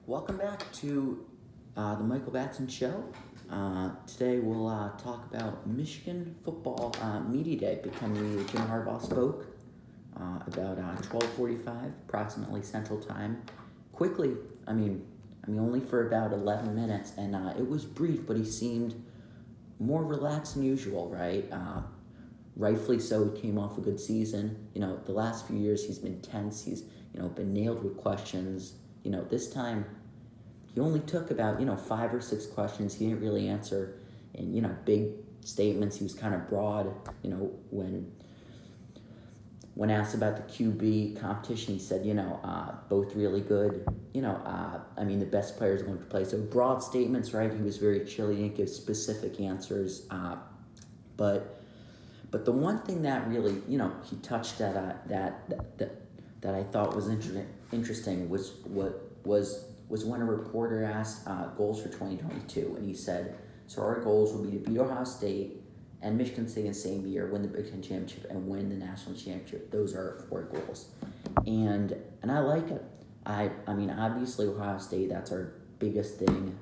Welcome back to the Michael Batson Show. Today we'll talk about Michigan football media day. Becoming Jim Harbaugh spoke about 12:45, approximately Central Time. Quickly, only for about 11 minutes, and it was brief, but he seemed more relaxed than usual, right? Rightfully so. He came off a good season. The last few years he's been tense. He's been nailed with questions. This time he only took about 5 or 6 questions. He didn't really answer in big statements. He was kind of broad. When asked about the QB competition, he said both really good. The best players are going to play. So broad statements, right? He was very chill. He didn't give specific answers. But the one thing that really he touched that I thought was interesting was when a reporter asked goals for 2022, and he said, so our goals will be to beat Ohio State and Michigan State in the same year, win the Big Ten Championship, and win the National Championship. Those are our 4 goals. And I like it. Obviously Ohio State, that's our biggest thing.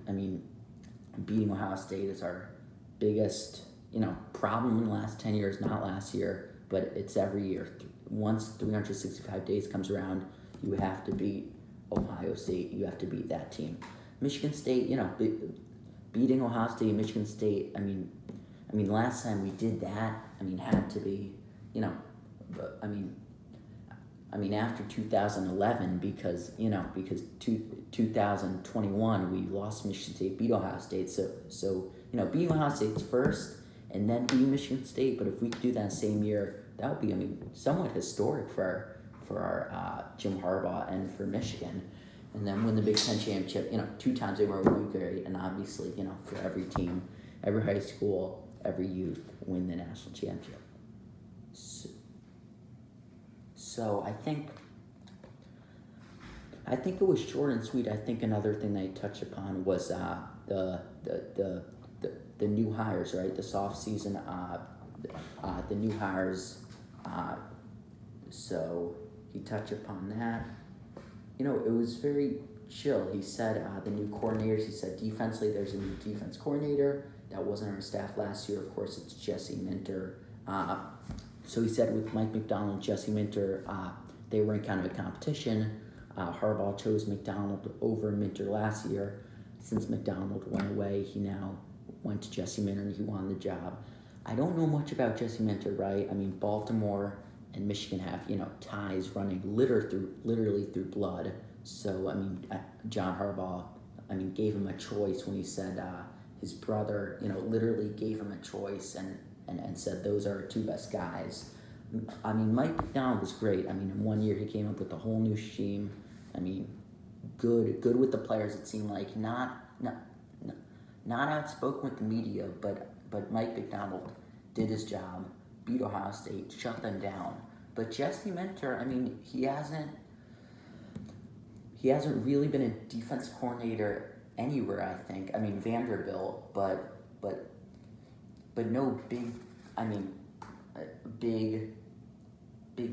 Beating Ohio State is our biggest, problem in the last 10 years, not last year, but it's every year. Once 365 days comes around, you have to beat Ohio State. You have to beat that team. Michigan State, beating Ohio State, Michigan State. Last time we did that, had to be, after 2011 because 2021 we lost Michigan State, beat Ohio State. So beating Ohio State's first, and then beating Michigan State. But if we could do that same year, that would be somewhat historic for our Jim Harbaugh and for Michigan. And then win the Big Ten Championship, 2 times they were great. And obviously, for every team, every high school, every youth, win the national championship. So I think it was short and sweet. I think another thing they touched upon was the new hires, right? This off season, the new hires. So he touched upon that. It was very chill. He said the new coordinators. He said defensively, there's a new defense coordinator that wasn't on our staff last year. Of course, it's Jesse Minter. So he said with Mike Macdonald, Jesse Minter, they were in kind of a competition. Harbaugh chose Macdonald over Minter last year. Since Macdonald went away, he now went to Jesse Minter and he won the job. I don't know much about Jesse Minter, right? Baltimore and Michigan have, ties running literally through blood. So, John Harbaugh, gave him a choice when he said his brother, literally gave him a choice and said those are our 2 best guys. Mike Macdonald was great. In 1 year he came up with a whole new scheme. Good with the players. It seemed like not outspoken with the media, but Mike Macdonald did his job, beat Ohio State, shut them down. But Jesse Minter, he hasn't really been a defense coordinator anywhere. I think. Vanderbilt, but no big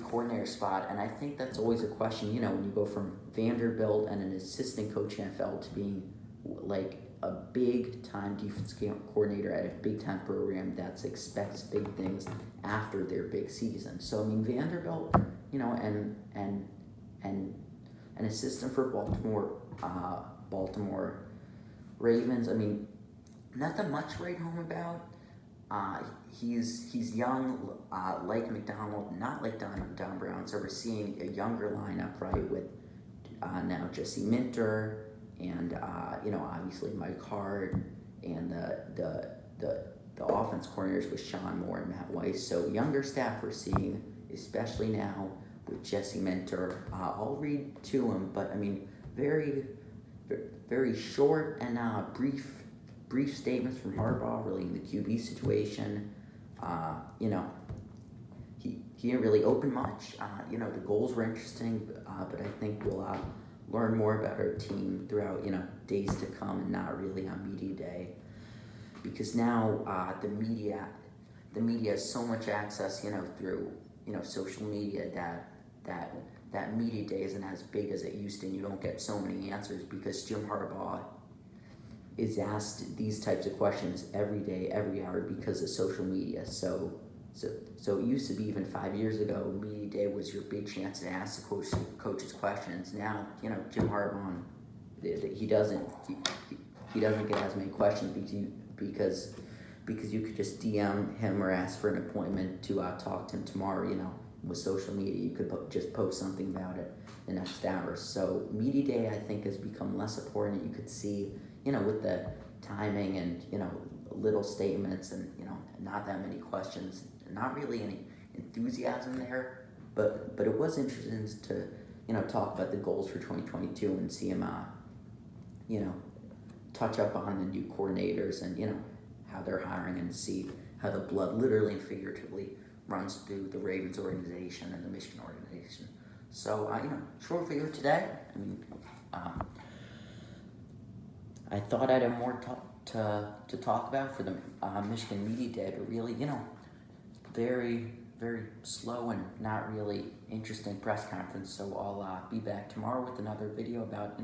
coordinator spot. And I think that's always a question. When you go from Vanderbilt and an assistant coach in NFL to being like a big-time defense coordinator at a big-time program that expects big things after their big season. So, Vanderbilt, and an assistant for Baltimore Ravens, nothing much to write home about. He's young, like Macdonald, not like Don Brown. So we're seeing a younger lineup, right, with now Jesse Minter and obviously Mike Hart, and the offense coordinators with Sean Moore and Matt Weiss. So younger staff we're seeing, especially now with Jesse Minter. I'll read to him, but very very short and brief statements from Harbaugh relating the QB situation. He didn't really open much. The goals were interesting, but I think we'll learn more about our team throughout days to come, and not really on media day, because now the media has so much access through social media that that media day isn't as big as it used to, and you don't get so many answers because Jim Harbaugh is asked these types of questions every day, every hour because of social media. So it used to be even 5 years ago, media day was your big chance to ask the coaches questions. Now, Jim Harbaugh, he doesn't get as many questions because you could just DM him or ask for an appointment to talk to him tomorrow. With social media, you could just post something about it the next hour. So media day, I think, has become less important. You could see, with the timing and little statements and not that many questions, not really any enthusiasm there. But it was interesting to talk about the goals for 2022 and see him touch up on the new coordinators and how they're hiring and see how the blood literally and figuratively runs through the Ravens organization and the Michigan organization. So short video today. I thought I'd have more to talk about for the Michigan Media Day, but really, very, very slow and not really interesting press conference. So I'll be back tomorrow with another video about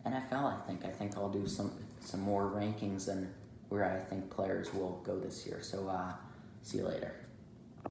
NFL. I think I'll do some more rankings and where I think players will go this year. So see you later.